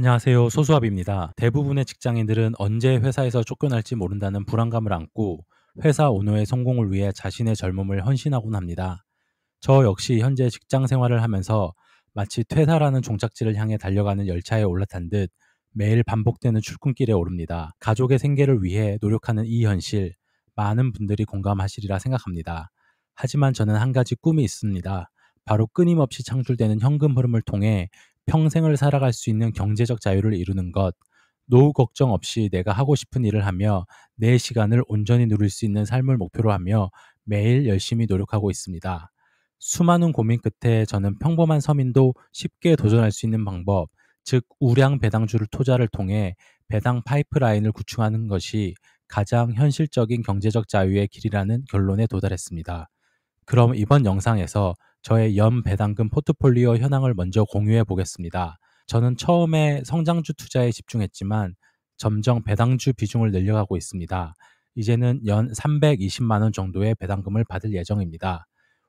안녕하세요. 소수압입니다. 대부분의 직장인들은 언제 회사에서 쫓겨날지 모른다는 불안감을 안고 회사 오너의 성공을 위해 자신의 젊음을 헌신하곤 합니다. 저 역시 현재 직장 생활을 하면서 마치 퇴사라는 종착지를 향해 달려가는 열차에 올라탄 듯 매일 반복되는 출근길에 오릅니다. 가족의 생계를 위해 노력하는 이 현실, 많은 분들이 공감하시리라 생각합니다. 하지만 저는 한 가지 꿈이 있습니다. 바로 끊임없이 창출되는 현금 흐름을 통해 평생을 살아갈 수 있는 경제적 자유를 이루는 것, 노후 걱정 없이 내가 하고 싶은 일을 하며 내 시간을 온전히 누릴 수 있는 삶을 목표로 하며 매일 열심히 노력하고 있습니다. 수많은 고민 끝에 저는 평범한 서민도 쉽게 도전할 수 있는 방법, 즉 우량 배당주를 투자를 통해 배당 파이프라인을 구축하는 것이 가장 현실적인 경제적 자유의 길이라는 결론에 도달했습니다. 그럼 이번 영상에서 저의 연 배당금 포트폴리오 현황을 먼저 공유해 보겠습니다. 저는 처음에 성장주 투자에 집중했지만 점점 배당주 비중을 늘려가고 있습니다. 이제는 연 320만 원 정도의 배당금을 받을 예정입니다.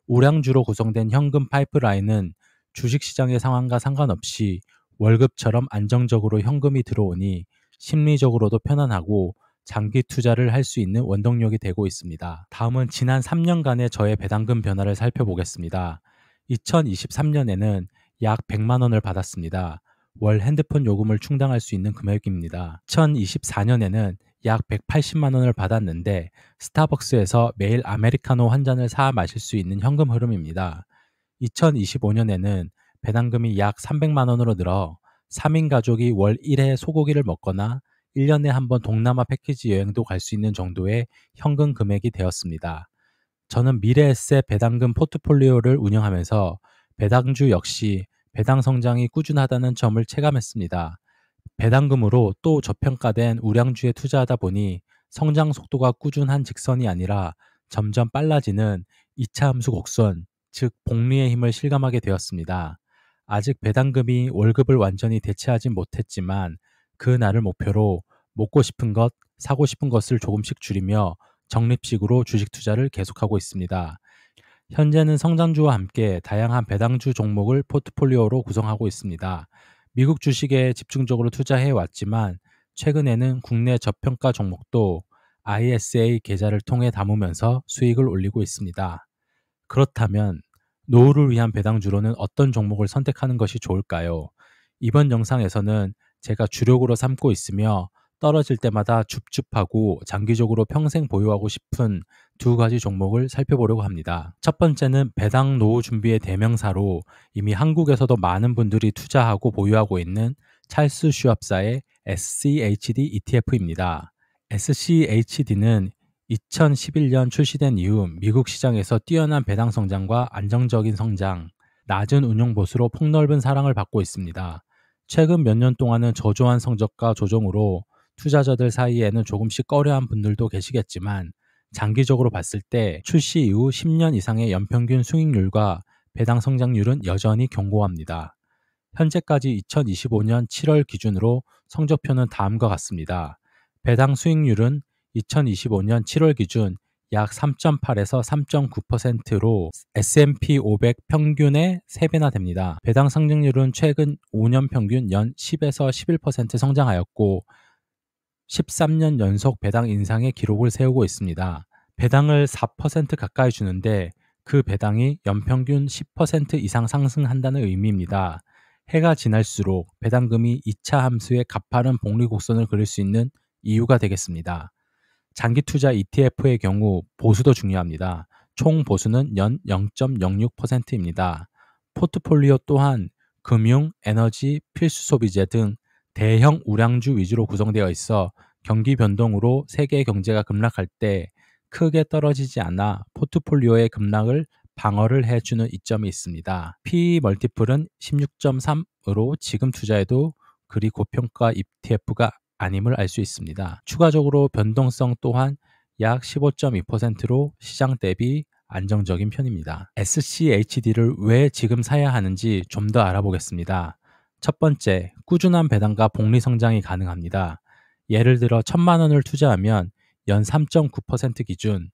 우량주로 구성된 현금 파이프라인은 주식시장의 상황과 상관없이 월급처럼 안정적으로 현금이 들어오니 심리적으로도 편안하고 장기 투자를 할 수 있는 원동력이 되고 있습니다. 다음은 지난 3년간의 저의 배당금 변화를 살펴보겠습니다. 2023년에는 약 100만 원을 받았습니다. 월 핸드폰 요금을 충당할 수 있는 금액입니다. 2024년에는 약 180만 원을 받았는데 스타벅스에서 매일 아메리카노 한 잔을 사 마실 수 있는 현금 흐름입니다. 2025년에는 배당금이 약 300만 원으로 늘어 3인 가족이 월 1회 소고기를 먹거나 1년에 한 번 동남아 패키지 여행도 갈 수 있는 정도의 현금 금액이 되었습니다. 저는 미래에셋 배당금 포트폴리오를 운영하면서 배당주 역시 배당 성장이 꾸준하다는 점을 체감했습니다. 배당금으로 또 저평가된 우량주에 투자하다 보니 성장 속도가 꾸준한 직선이 아니라 점점 빨라지는 2차 함수 곡선, 즉 복리의 힘을 실감하게 되었습니다. 아직 배당금이 월급을 완전히 대체하진 못했지만 그 날을 목표로 먹고 싶은 것, 사고 싶은 것을 조금씩 줄이며 적립식으로 주식 투자를 계속하고 있습니다. 현재는 성장주와 함께 다양한 배당주 종목을 포트폴리오로 구성하고 있습니다. 미국 주식에 집중적으로 투자해 왔지만 최근에는 국내 저평가 종목도 ISA 계좌를 통해 담으면서 수익을 올리고 있습니다. 그렇다면 노후를 위한 배당주로는 어떤 종목을 선택하는 것이 좋을까요? 이번 영상에서는 제가 주력으로 삼고 있으며 떨어질 때마다 줍줍하고 장기적으로 평생 보유하고 싶은 두 가지 종목을 살펴보려고 합니다. 첫 번째는 배당 노후 준비의 대명사로 이미 한국에서도 많은 분들이 투자하고 보유하고 있는 찰스 슈왑사의 SCHD ETF입니다. SCHD는 2011년 출시된 이후 미국 시장에서 뛰어난 배당 성장과 안정적인 성장, 낮은 운용 보수로 폭넓은 사랑을 받고 있습니다. 최근 몇 년 동안은 저조한 성적과 조정으로 투자자들 사이에는 조금씩 꺼려한 분들도 계시겠지만 장기적으로 봤을 때 출시 이후 10년 이상의 연평균 수익률과 배당 성장률은 여전히 견고합니다. 현재까지 2025년 7월 기준으로 성적표는 다음과 같습니다. 배당 수익률은 2025년 7월 기준 약 3.8에서 3.9%로 S&P 500 평균의 3배나 됩니다. 배당 성장률은 최근 5년 평균 연 10에서 11% 성장하였고 13년 연속 배당 인상의 기록을 세우고 있습니다. 배당을 4% 가까이 주는데 그 배당이 연평균 10% 이상 상승한다는 의미입니다. 해가 지날수록 배당금이 2차 함수의 가파른 복리 곡선을 그릴 수 있는 이유가 되겠습니다. 장기 투자 ETF의 경우 보수도 중요합니다. 총 보수는 연 0.06%입니다. 포트폴리오 또한 금융, 에너지, 필수 소비재 등 대형 우량주 위주로 구성되어 있어 경기 변동으로 세계 경제가 급락할 때 크게 떨어지지 않아 포트폴리오의 급락을 방어를 해주는 이점이 있습니다. PE 멀티플은 16.3으로 지금 투자해도 그리 고평가 ETF가 아님을 알 수 있습니다. 추가적으로 변동성 또한 약 15.2%로 시장 대비 안정적인 편입니다. SCHD를 왜 지금 사야 하는지 좀 더 알아보겠습니다. 첫 번째, 꾸준한 배당과 복리 성장이 가능합니다. 예를 들어 1,000만 원을 투자하면 연 3.9% 기준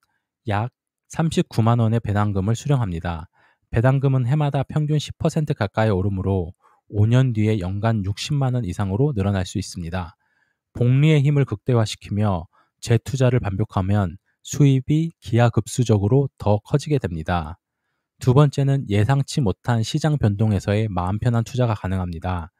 약 39만 원의 배당금을 수령합니다. 배당금은 해마다 평균 10% 가까이 오르므로 5년 뒤에 연간 60만 원 이상으로 늘어날 수 있습니다. 복리의 힘을 극대화시키며 재투자를 반복하면 수입이 기하급수적으로 더 커지게 됩니다. 두 번째는 예상치 못한 시장 변동에서의 마음 편한 투자가 가능합니다.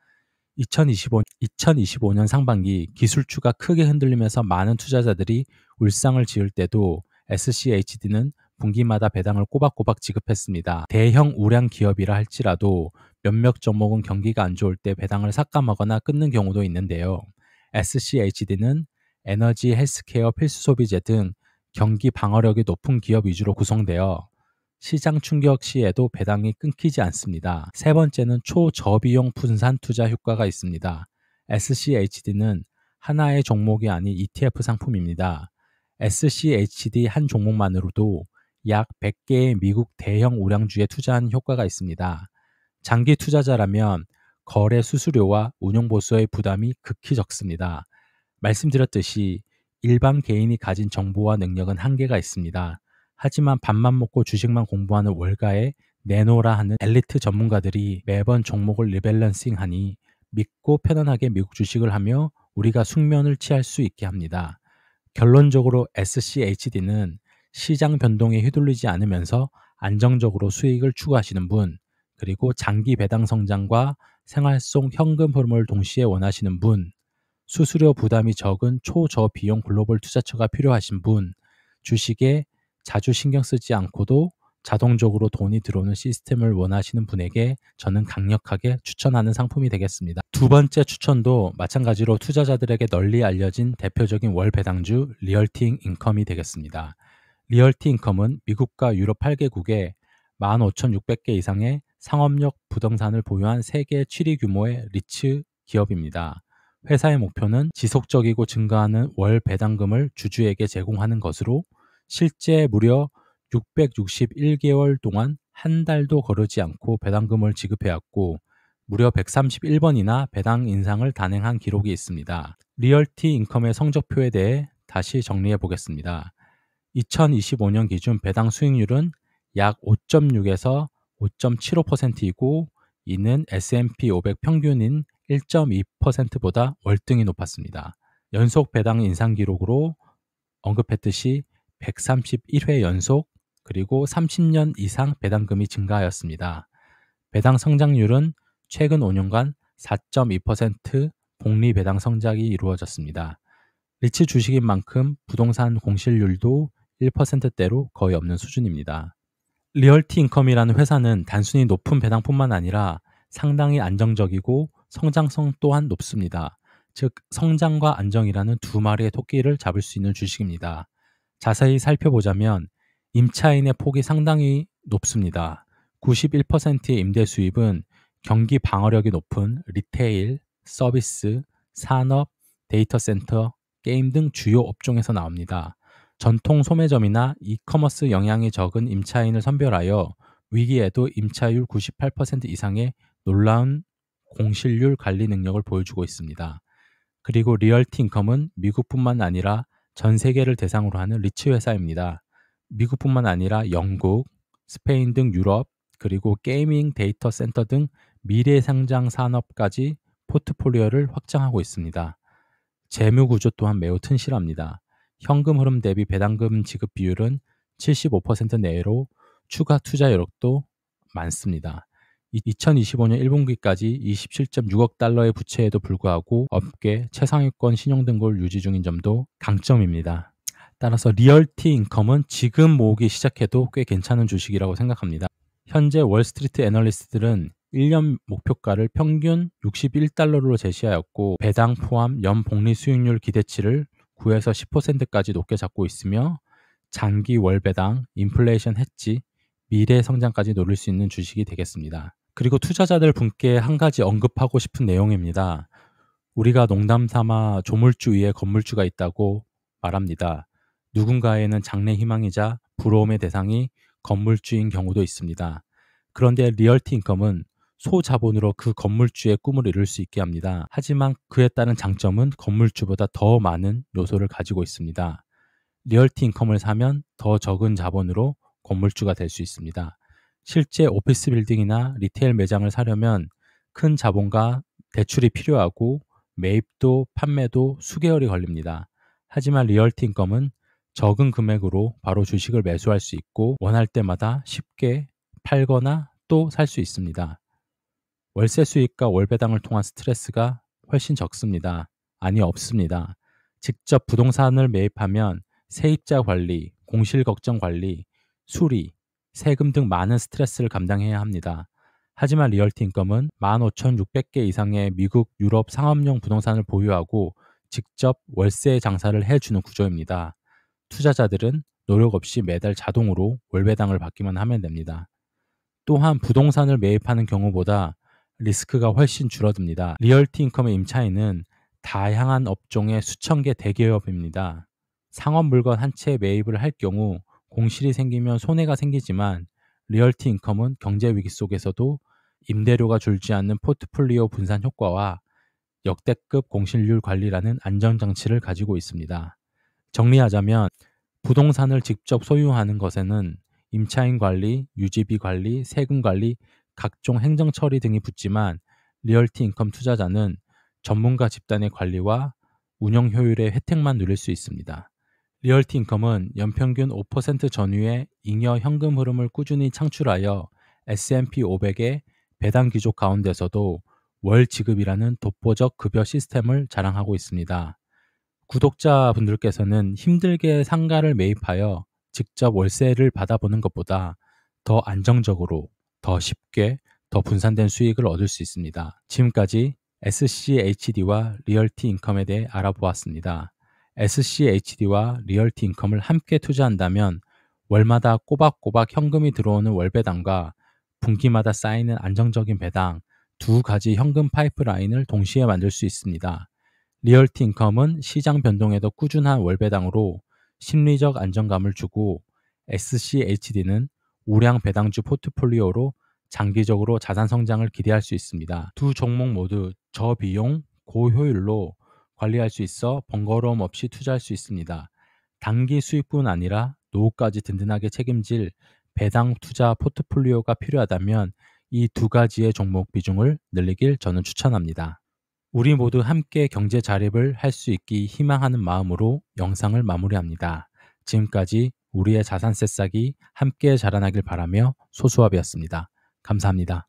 2025년 상반기 기술주가 크게 흔들리면서 많은 투자자들이 울상을 지을 때도 SCHD는 분기마다 배당을 꼬박꼬박 지급했습니다. 대형 우량 기업이라 할지라도 몇몇 종목은 경기가 안 좋을 때 배당을 삭감하거나 끊는 경우도 있는데요. SCHD는 에너지, 헬스케어, 필수 소비재 등 경기 방어력이 높은 기업 위주로 구성되어 시장 충격 시에도 배당이 끊기지 않습니다. 세 번째는 초저비용 분산 투자 효과가 있습니다. SCHD는 하나의 종목이 아닌 ETF 상품입니다. SCHD 한 종목만으로도 약 100개의 미국 대형 우량주에 투자한 효과가 있습니다. 장기 투자자라면 거래 수수료와 운용보수의 부담이 극히 적습니다. 말씀드렸듯이 일반 개인이 가진 정보와 능력은 한계가 있습니다. 하지만 밥만 먹고 주식만 공부하는 월가에 내노라 하는 엘리트 전문가들이 매번 종목을 리밸런싱하니 믿고 편안하게 미국 주식을 하며 우리가 숙면을 취할 수 있게 합니다. 결론적으로 SCHD는 시장 변동에 휘둘리지 않으면서 안정적으로 수익을 추구하시는 분, 그리고 장기 배당 성장과 생활 속 현금 흐름을 동시에 원하시는 분, 수수료 부담이 적은 초저비용 글로벌 투자처가 필요하신 분, 주식에 자주 신경 쓰지 않고도 자동적으로 돈이 들어오는 시스템을 원하시는 분에게 저는 강력하게 추천하는 상품이 되겠습니다. 두 번째 추천도 마찬가지로 투자자들에게 널리 알려진 대표적인 월 배당주 리얼티 인컴이 되겠습니다. 리얼티 인컴은 미국과 유럽 8개국에 15,600개 이상의 상업용 부동산을 보유한 세계 7위 규모의 리츠 기업입니다. 회사의 목표는 지속적이고 증가하는 월 배당금을 주주에게 제공하는 것으로 실제 무려 661개월 동안 한 달도 거르지 않고 배당금을 지급해왔고 무려 131번이나 배당 인상을 단행한 기록이 있습니다. 리얼티 인컴의 성적표에 대해 다시 정리해 보겠습니다. 2025년 기준 배당 수익률은 약 5.6에서 5.75%이고 이는 S&P 500 평균인 1.2%보다 월등히 높았습니다. 연속 배당 인상 기록으로 언급했듯이 131회 연속 그리고 30년 이상 배당금이 증가하였습니다. 배당 성장률은 최근 5년간 4.2% 복리 배당 성장이 이루어졌습니다. 리츠 주식인 만큼 부동산 공실률도 1%대로 거의 없는 수준입니다. 리얼티 인컴이라는 회사는 단순히 높은 배당뿐만 아니라 상당히 안정적이고 성장성 또한 높습니다. 즉 성장과 안정이라는 두 마리의 토끼를 잡을 수 있는 주식입니다. 자세히 살펴보자면 임차인의 폭이 상당히 높습니다. 91%의 임대 수입은 경기 방어력이 높은 리테일, 서비스, 산업, 데이터 센터, 게임 등 주요 업종에서 나옵니다. 전통 소매점이나 이커머스 영향이 적은 임차인을 선별하여 위기에도 임차율 98% 이상의 놀라운 공실률 관리 능력을 보여주고 있습니다. 그리고 리얼티 인컴은 미국뿐만 아니라 전 세계를 대상으로 하는 리츠 회사입니다. 미국뿐만 아니라 영국, 스페인 등 유럽, 그리고 게이밍 데이터 센터 등 미래 상장 산업까지 포트폴리오를 확장하고 있습니다. 재무 구조 또한 매우 튼실합니다. 현금 흐름 대비 배당금 지급 비율은 75% 내외로 추가 투자 여력도 많습니다. 2025년 1분기까지 27.6억 달러의 부채에도 불구하고 업계 최상위권 신용등급을 유지 중인 점도 강점입니다. 따라서 리얼티 인컴은 지금 모으기 시작해도 꽤 괜찮은 주식이라고 생각합니다. 현재 월스트리트 애널리스트들은 1년 목표가를 평균 61달러로 제시하였고 배당 포함 연 복리 수익률 기대치를 9에서 10%까지 높게 잡고 있으며 장기 월 배당, 인플레이션 해지, 미래 성장까지 노릴 수 있는 주식이 되겠습니다. 그리고 투자자들 분께 한 가지 언급하고 싶은 내용입니다. 우리가 농담 삼아 조물주 위에 건물주가 있다고 말합니다. 누군가에는 장래 희망이자 부러움의 대상이 건물주인 경우도 있습니다. 그런데 리얼티 인컴은 소자본으로 그 건물주의 꿈을 이룰 수 있게 합니다. 하지만 그에 따른 장점은 건물주보다 더 많은 요소를 가지고 있습니다. 리얼티 인컴을 사면 더 적은 자본으로 건물주가 될 수 있습니다. 실제 오피스 빌딩이나 리테일 매장을 사려면 큰 자본과 대출이 필요하고 매입도 판매도 수개월이 걸립니다. 하지만 리얼티 인컴은 적은 금액으로 바로 주식을 매수할 수 있고 원할 때마다 쉽게 팔거나 또 살 수 있습니다. 월세 수익과 월배당을 통한 스트레스가 훨씬 적습니다. 아니, 없습니다. 직접 부동산을 매입하면 세입자 관리, 공실 걱정 관리, 수리, 세금 등 많은 스트레스를 감당해야 합니다. 하지만 리얼티 인컴은 15,600개 이상의 미국, 유럽 상업용 부동산을 보유하고 직접 월세 장사를 해주는 구조입니다. 투자자들은 노력 없이 매달 자동으로 월배당을 받기만 하면 됩니다. 또한 부동산을 매입하는 경우보다 리스크가 훨씬 줄어듭니다. 리얼티 인컴의 임차인은 다양한 업종의 수천 개 대기업입니다. 상업 물건 한 채 매입을 할 경우 공실이 생기면 손해가 생기지만 리얼티 인컴은 경제 위기 속에서도 임대료가 줄지 않는 포트폴리오 분산 효과와 역대급 공실률 관리라는 안전장치를 가지고 있습니다. 정리하자면 부동산을 직접 소유하는 것에는 임차인 관리, 유지비 관리, 세금 관리, 각종 행정 처리 등이 붙지만 리얼티 인컴 투자자는 전문가 집단의 관리와 운영 효율의 혜택만 누릴 수 있습니다. 리얼티 인컴은 연평균 5% 전후의 잉여 현금 흐름을 꾸준히 창출하여 S&P 500의 배당 귀족 가운데서도 월 지급이라는 독보적 급여 시스템을 자랑하고 있습니다. 구독자분들께서는 힘들게 상가를 매입하여 직접 월세를 받아보는 것보다 더 안정적으로, 더 쉽게, 더 분산된 수익을 얻을 수 있습니다. 지금까지 SCHD와 리얼티 인컴에 대해 알아보았습니다. SCHD와 리얼티 인컴을 함께 투자한다면 월마다 꼬박꼬박 현금이 들어오는 월배당과 분기마다 쌓이는 안정적인 배당, 두 가지 현금 파이프라인을 동시에 만들 수 있습니다. 리얼티 인컴은 시장 변동에도 꾸준한 월배당으로 심리적 안정감을 주고 SCHD는 우량 배당주 포트폴리오로 장기적으로 자산 성장을 기대할 수 있습니다. 두 종목 모두 저비용, 고효율로 관리할 수 있어 번거로움 없이 투자할 수 있습니다. 단기 수익뿐 아니라 노후까지 든든하게 책임질 배당 투자 포트폴리오가 필요하다면 이 두 가지의 종목 비중을 늘리길 저는 추천합니다. 우리 모두 함께 경제 자립을 할 수 있기 희망하는 마음으로 영상을 마무리합니다. 지금까지 우리의 자산 새싹이 함께 자라나길 바라며 소수업이었습니다. 감사합니다.